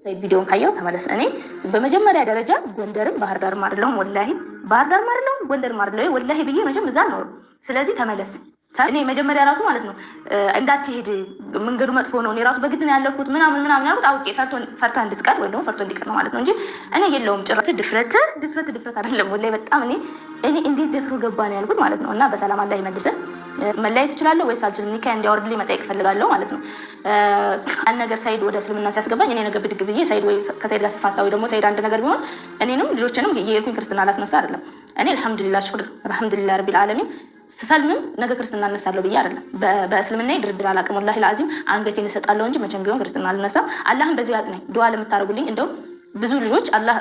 ሰይድ ቪዲዮን ካየው ተመለስ። እኔ በመጀመሪያ ደረጃ ጎንደርም ባህር ዳርም አይደለሁም፣ ወላሂ ባህር ዳርም አይደለሁም፣ ጎንደርም አይደለሁም ወላሂ ብዬ መቼም እዛ ነው። ስለዚህ ተመለስ። እኔ መጀመሪያ ራሱ ማለት ነው እንዳትሄድ መንገዱ መጥፎ ነው፣ እኔ ራሱ በግድ ነው ያለፍኩት ምናምን ያልኩት አውቄ ፈርታ እንድትቀር ወይም ደግሞ ፈርቶ እንዲቀር ነው ማለት ነው እንጂ እኔ የለውም ጭረት ድፍረት አይደለም ወላሂ። በጣም እኔ እንዴት ደፍሮ ገባ ነው ያልኩት ማለት ነው። እና በሰላም አላህ ይመልሰን። መለያየት እችላለሁ ወይስ አልችልም? ኒካ እንዲያወርድልኝ መጠየቅ እፈልጋለሁ ማለት ነው። አንድ ነገር ሳይድ ወደ እስልምና ሲያስገባኝ እኔ ነገ ብድግ ብዬ ሳይድ ወይ ከሳይድ ጋር ሲፋታ ወይ ደግሞ ሳይድ አንድ ነገር ቢሆን እኔንም ልጆችንም የሄድኩኝ ክርስትና ላስነሳ አይደለም። እኔ አልሐምዱሊላህ ሽኩር አልሐምዱሊላህ ረቢል ዓለሚን ስሰልምም ነገ ክርስትና እነሳለሁ ብዬ አይደለም። በእስልምና ድርድር አላውቅም ወላሂ ለአዚም አንገቴን እሰጣለሁ እንጂ መቼም ቢሆን ክርስትና አልነሳም። አላህም በዚሁ ያጥነኝ። ዱዓ ለምታደርጉልኝ እንደው ብዙ ልጆች አላህ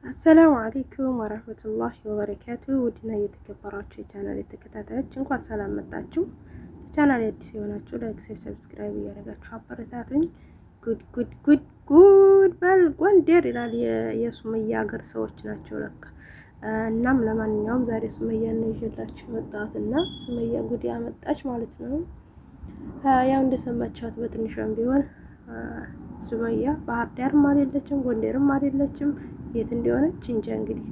አሰላሙ አለይኩም ወራህመቱላሂ ወበረካቱ። ውድና እየተከበራችሁ የቻናል ተከታታዮች እንኳን ሰላም መጣችሁ። ቻናል አዲስ የሆናችሁ ላይክ፣ ሰብስክራይብ እያደረጋችሁ አበረታቱኝ። ጉድ በል ጎንደር ይላል የሱመያ ሀገር ሰዎች ናቸው ለካ። እናም ለማንኛውም ዛሬ ሱመያ ነው ይዤላችሁ መጣሁትና ሱመያ ጉድ ያመጣች ማለት ነው። ያው እንደሰማችኋት በትንሿም ቢሆን ሱመያ ባህር ዳርም አይደለችም ጎንደርም አይደለችም። የት እንደሆነች እንጃ። እንግዲህ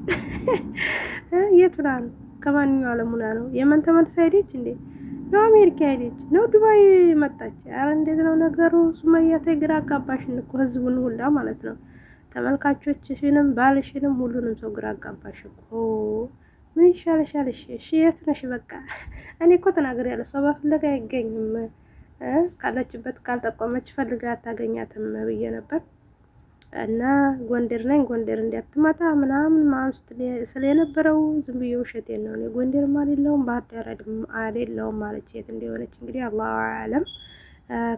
የት ሆና ነው? ከማንኛው ዓለሙና ነው? የመን ተመልሳ ሄደች እንዴ? ነው አሜሪካ ሄደች? ነው ዱባይ መጣች? አረ እንዴት ነው ነገሩ? ሱመያ ተግራ አጋባሽን እኮ ህዝቡን ሁላ ማለት ነው። ተመልካቾችሽንም ባልሽንም ሁሉንም ሰው ግራ አጋባሽ እኮ። ምን ይሻለሻል? እሺ የት ነሽ? በቃ እኔ እኮ ተናግሬያለሁ። ሰው በፍለጋ አይገኝም። ካለችበት ካልጠቆመች ፈልጋ አታገኛትም ብዬ ነበር። እና ጎንደር ነኝ ጎንደር እንዲያትመጣ ምናምን ማውስት ስለነበረው ዝም ብዬ ውሸቴን ነው። እኔ ጎንደርም አይደለሁም ባህር ዳር አይደለሁም ማለት የት እንደሆነች እንግዲህ አላሁ አለም።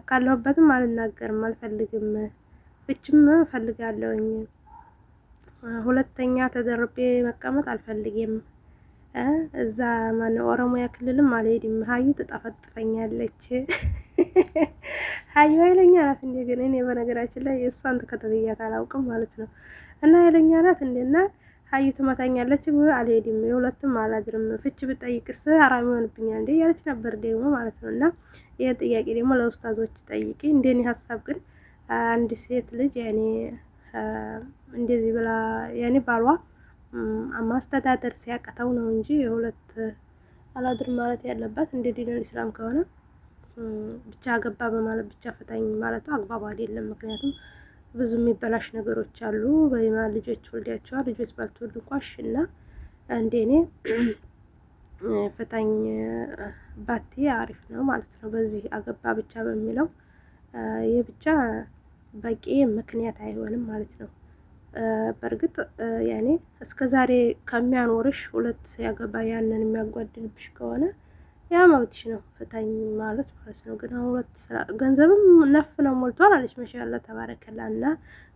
ካለሁበትም አልናገርም፣ አልፈልግም። ፍችም ፈልጋለሁኝ። ሁለተኛ ተደርቤ መቀመጥ አልፈልግም። እዛ ማነው ኦሮሚያ ክልልም አልሄድም። ሀዩ ትጠፈጥፈኛለች። ሀዩ ኃይለኛ ናት እንዴ! ግን እኔ በነገራችን ላይ እሷን ተከታተያት አላውቅም ማለት ነው። እና ኃይለኛ ናት እንዴና ሀዩ ትመታኛለች። አልሄድም፣ የሁለትም አላድርም። ፍች ብጠይቅስ አራም ይሆንብኛል እንዴ ያለች ነበር ደግሞ ማለት ነው። እና ይሄ ጥያቄ ደግሞ ለኡስታዞች ጠይቂ። እንደኔ ሀሳብ ግን አንድ ሴት ልጅ ያኔ እንደዚህ ብላ ያኔ ባሏ ማስተዳደር ሲያቀተው ነው እንጂ የሁለት አላድር ማለት ያለባት እንደ ዲነል ኢስላም ከሆነ ብቻ አገባ በማለት ብቻ ፍታኝ ማለቱ አግባብ አይደለም። ምክንያቱም ብዙ የሚበላሽ ነገሮች አሉ። በይማ ልጆች ወልዳቸዋል። ልጆች ባልተወልዱ እንኳን እና እንደኔ ፍታኝ ባቲ አሪፍ ነው ማለት ነው። በዚህ አገባ ብቻ በሚለው ይህ ብቻ በቂ ምክንያት አይሆንም ማለት ነው። በእርግጥ ያኔ እስከዛሬ ከሚያኖርሽ ሁለት ያገባ ያንን የሚያጓድልብሽ ከሆነ ያ መብትሽ ነው ፍታኝ ማለት ነው። ግን አሁን ሁለት ገንዘብም ነፍ ነው ሞልቷል አለች ማሻአላ ተባረከላ። እና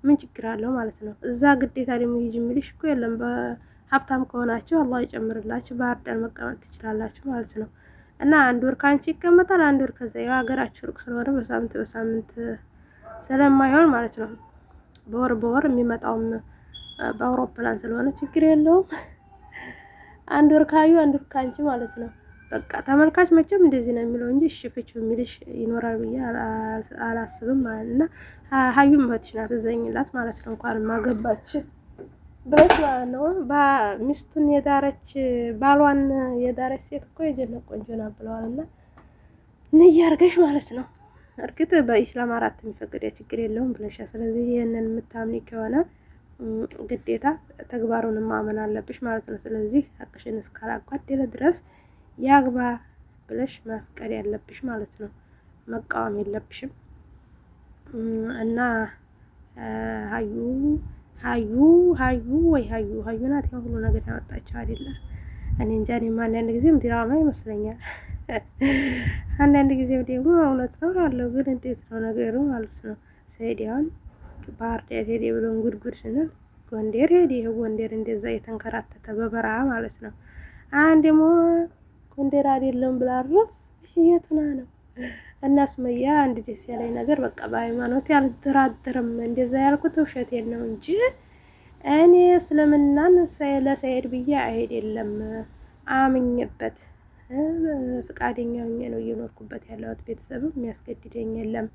ምን ችግር አለው ማለት ነው። እዛ ግዴታ ደግሞ ሂጂ የሚልሽ እኮ የለም። በሀብታም ከሆናችሁ አላህ ይጨምርላችሁ ባህር ዳር መቀመጥ ትችላላችሁ ማለት ነው። እና አንድ ወር ካንቺ ይቀመጣል፣ አንድ ወር ከዛ ያው ሀገራችሁ ሩቅ ስለሆነ በሳምንት ስለማይሆን ማለት ነው። በወር የሚመጣውም በአውሮፕላን ስለሆነ ችግር የለውም። አንድ ወር ካዩ አንድ ወር ካንቺ ማለት ነው። በቃ ተመልካች መቼም እንደዚህ ነው የሚለው እንጂ እሺ ፍች የሚልሽ ይኖራል ብዬ አላስብም ማለት እና ሀዩም እህትሽ ናት እዘኝላት ማለት ነው። እንኳን ማገባች ብለሽ ማለት ነው። ሚስቱን የዳረች ባሏን የዳረች ሴት እኮ የጀነት ቆንጆ ናት ብለዋል። እና ንያርገሽ ማለት ነው። እርግጥ በኢስላም አራት የሚፈቅድ ችግር የለውም ብለሻ። ስለዚህ ይሄንን የምታምኒ ከሆነ ግዴታ ተግባሩን ማመን አለብሽ ማለት ነው። ስለዚህ ሀቅሽን እስካላጓደለ ድረስ ያግባ ብለሽ መፍቀድ ያለብሽ ማለት ነው። መቃወም የለብሽም። እና ሀዩ ናት ሁሉ ነገር ያመጣችው አይደለ? እኔ እንጃ። እኔማ አንዳንድ ጊዜም ድራማ ይመስለኛል፣ አንዳንድ ጊዜም ደግሞ እውነት ነው አለው። ግን እንዴት ነው ነገሩ ማለት ነው። ሰይዲያን ባህር ዳር ሄደ ብሎን ጉድጉድ ስንል ጎንደር ሄደ። ይሄ ጎንደር እንደዛ የተንከራተተ በበረሃ ማለት ነው። አንድ ደግሞ ጎንደር አይደለም ብላ አረፍ የቱና ነው። እና ሱመያ አንድ ደስ ያለኝ ነገር በቃ በሃይማኖት ያልተራደረም እንደዛ ያልኩት ውሸቴን ነው እንጂ እኔ እስልምናን ለሰይድ ብዬ አይደለም አምኜበት ፍቃደኛ ሆኜ ነው እየኖርኩበት ያለሁት። ቤተሰብም የሚያስገድደኝ የለም።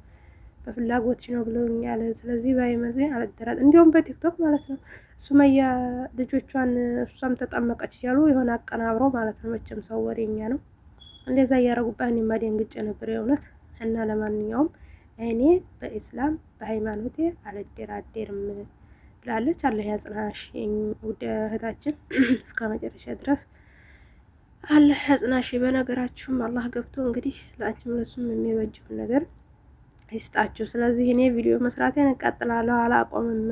በፍላጎትሽ ነው ብለውኛል። ስለዚህ ባይመዘኝ አልደራጥ እንዲሁም በቲክቶክ ማለት ነው ሱመያ ልጆቿን እሷም ተጠመቀች እያሉ የሆነ አቀናብረው ማለት ነው። መቼም ሰው ወሬኛ ነው። እንደዛ እያረጉባት እኔማ ደንግጬ ነበር የእውነት። እና ለማንኛውም እኔ በኢስላም በሃይማኖቴ አልደራደርም ብላለች። አላህ ያጽናሽ ውድ እህታችን እስከ መጨረሻ ድረስ አላህ ያጽናሽ። በነገራችሁም አላህ ገብቶ እንግዲህ ለአንቺም ለሱም የሚበጅውን ነገር ይስጣችሁ። ስለዚህ እኔ ቪዲዮ መስራቴን እቀጥላለሁ፣ አላቆምም።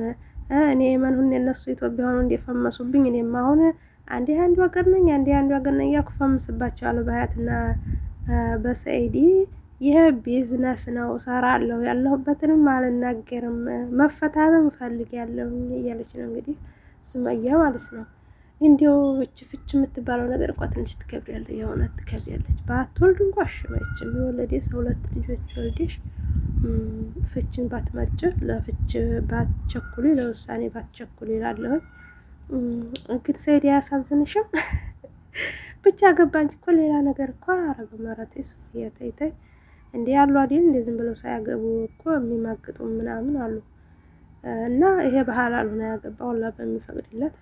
እኔ የመን ሁኔ እነሱ ኢትዮጵያ ሆኖ እንደፈመሱብኝ እኔም አሁን አንዴ አንዱ ሀገር ነኝ አንዴ አንዱ ሀገር ነኝ እያልኩ ፈምስባቸዋለሁ በሀያትና በሰኢዲ። ይህ ቢዝነስ ነው፣ እሰራለሁ፣ ያለሁበትንም አልናገርም፣ መፈታተም እፈልጋለሁ እያለች ነው እንግዲህ ሱመያ ማለት ነው። እንዲያው ፍች የምትባለው ነገር እንኳ ትንሽ ትከብዳለች፣ የእውነት ትከብዳለች። ባትወልድ እንኳ አሽመችም የወለደ ሰው 2 ልጆች ወልደሽ ፍችን ባትመርጭ፣ ለፍች ባትቸኩሊ፣ ለውሳኔ ባትቸኩሊ ይላለሁ። ግን ሰኢድ አያሳዝንሽም? ብቻ ገባንች እኮ ሌላ ነገር እኮ አረገ መረቴ ሱመያ ተይተይ እንዴ ያሉ አይደል እንዴ ዝም ብለው ሳያገቡ እኮ የሚማግጡ ምናምን አሉ። እና ይሄ በሐላሉ ነው ያገባው አላህ በሚፈቅድለት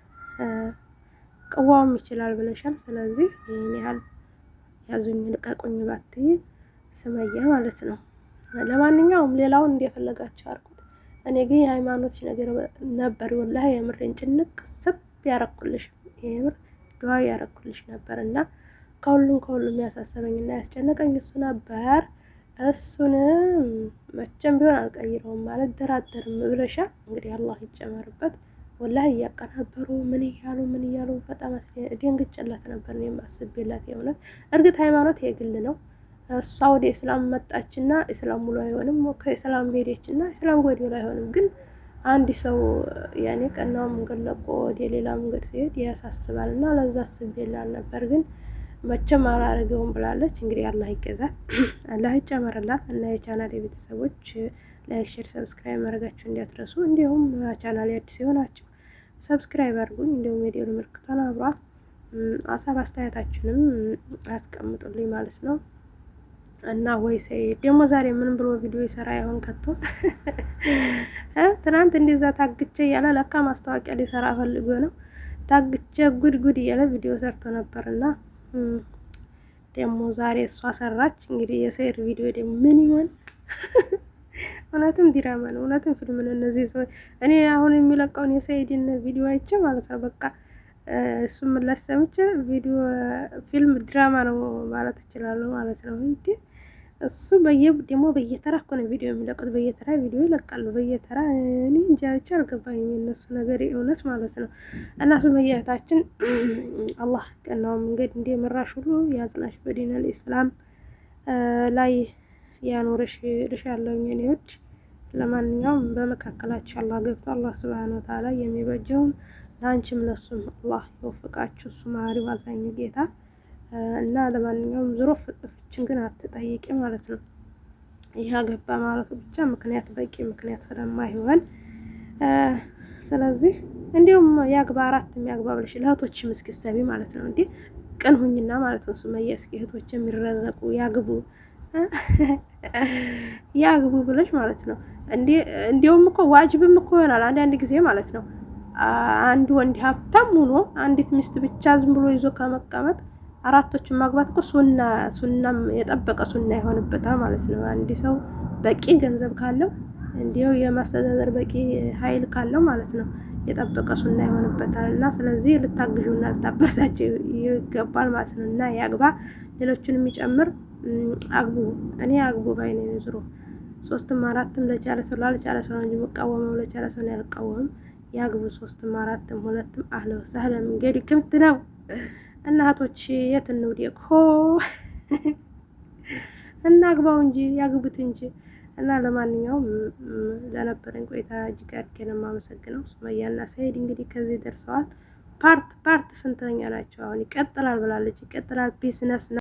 ቅዋውም ይችላል ብለሻል። ስለዚህ ይሄን ያህል ያዙኝ ልቀቁኝ ባትይ ሱመያ ማለት ነው። ለማንኛውም ሌላውን እንደፈለጋችሁ አርጉት። እኔ ግን የሃይማኖት ነገር ነበር ወላሂ የምሬን ጭንቅ ስብ ያረኩልሽ የምር ዱዓ ያረኩልሽ ነበር። እና ከሁሉም ያሳሰበኝና ያስጨነቀኝ እሱ ነበር። እሱን መቼም ቢሆን አልቀይረውም ማለት ደራደርም ብለሻል። እንግዲህ አላህ ይጨመርበት። ወላሂ እያቀናበሩ ምን እያሉ በጣም ደንግጬላት ነበር። እኔም አስቤላት የእውነት። እርግጥ ሃይማኖት የግል ነው። እሷ ወደ እስላም መጣችና እስላም ሙሉ አይሆንም፣ ከእስላም ሄደችና እስላም ጎዴው አይሆንም። ግን አንድ ሰው ያኔ ቀናው መንገድ ለቆ ወደ ሌላ መንገድ ሲሄድ ያሳስባል። እና ለዛ አስቤላት ነበር። ግን መቼም አላረገውም ብላለች። እንግዲህ አላህ ይገዛት፣ አላህ ይጨመርላት። እና የቻናል ቤተሰቦች ላይክ፣ ሼር፣ ሰብስክራይብ ማድረጋችሁ እንዳትረሱ። እንዲሁም ቻናል አዲስ የሆናችሁ ሰብስክራይብ አድርጉኝ። እንዲሁም የደወል ምልክቱን አብሯት። ሀሳብ አስተያየታችሁንም አስቀምጡልኝ ማለት ነው። እና ወይ ሰኢድ ደግሞ ዛሬ ምን ብሎ ቪዲዮ ይሰራ ይሆን ከቶ? ትናንት እንደዛ ታግቼ እያለ ለካ ማስታወቂያ ሊሰራ ፈልጎ ነው። ታግቼ ጉድ እያለ ቪዲዮ ሰርቶ ነበርና ደግሞ ዛሬ እሷ ሰራች። እንግዲህ የሰኢድ ቪዲዮ ደግሞ ምን ይሆን? እውነትም ዲራማ ነው፣ እውነትም ፊልም ነው። እነዚህ ሰዎች እኔ አሁን የሚለቀውን የሰኢድን ቪዲዮ አይቼ ማለት ነው በቃ እሱም ምላሽ ሰምቼ ቪዲዮ ፊልም ድራማ ነው ማለት እችላለሁ ማለት ነው። እንዴ እሱ ደግሞ በየተራ እኮ ነው ቪዲዮ የሚለቁት፣ በየተራ ቪዲዮ ይለቃሉ በየተራ። እኔ እንጃ ብቻ አልገባኝም የነሱ ነገር እውነት ማለት ነው። እና ሱመያ እህታችን አላህ ቀናው መንገድ እንደመራሽ ሁሉ ያጽናሽ፣ በዲነል ኢስላም ላይ ያኖርሽ ልሻለሁ የኔ ውድ። ለማንኛውም በመካከላችሁ አላህ ገብቶ አላህ ሱብሃነሁ ወተዓላ የሚበጀውን ለአንቺም ለሱም አላህ ይወፍቃችሁ። እሱ መሀሪው አዛኙ ጌታ እና ለማንኛውም ዞሮ ፍችን ግን አትጠይቂ ማለት ነው። ይህ አገባ ማለቱ ብቻ ምክንያት በቂ ምክንያት ስለማይሆን ስለዚህ እንዲሁም ያግባ 4 የሚያግባ ብለሽ ለእህቶች ምስክሰቢ ማለት ነው። እንዴ ቅን ሁኝና ማለት ነው ሱመያ። እስኪ እህቶች የሚረዘቁ ያግቡ ብለሽ ማለት ነው። እንዲሁም እኮ ዋጅብም እኮ ይሆናል አንዳንድ ጊዜ ማለት ነው። አንድ ወንድ ሀብታም ሆኖ አንዲት ሚስት ብቻ ዝም ብሎ ይዞ ከመቀመጥ 4ቶችን ማግባት እኮ ሱናም የጠበቀ ሱና ይሆንበታል ማለት ነው። አንድ ሰው በቂ ገንዘብ ካለው እንዲሁ የማስተዳደር በቂ ኃይል ካለው ማለት ነው የጠበቀ ሱና ይሆንበታል። እና ስለዚህ ልታግዡና ልታበረታቸው ይገባል ማለት ነው። እና ያግባ፣ ሌሎችን የሚጨምር አግቡ። እኔ አግቡ ባይ ነኝ። ዙሮ 3ም 4ም ለቻለ ሰው ላልቻለ ሰው ነው እንጂ መቃወመው ለቻለ ሰው ነው ያልቃወም። ያግቡ 3ም 4ም 2ም አህለ ወሰህለ መንገድ ክፍት ነው። እናቶች የት እንውደቅ ሆ እናግባው እንጂ ያግቡት እንጂ። እና ለማንኛውም ለነበረን ቆይታ እጅግ አድርጌ ነው የማመሰግነው። ሱመያና ሰኢድ እንግዲህ ከዚህ ደርሰዋል። ፓርት ስንተኛ ናቸው? አሁን ይቀጥላል ብላለች። ይቀጥላል ቢዝነስ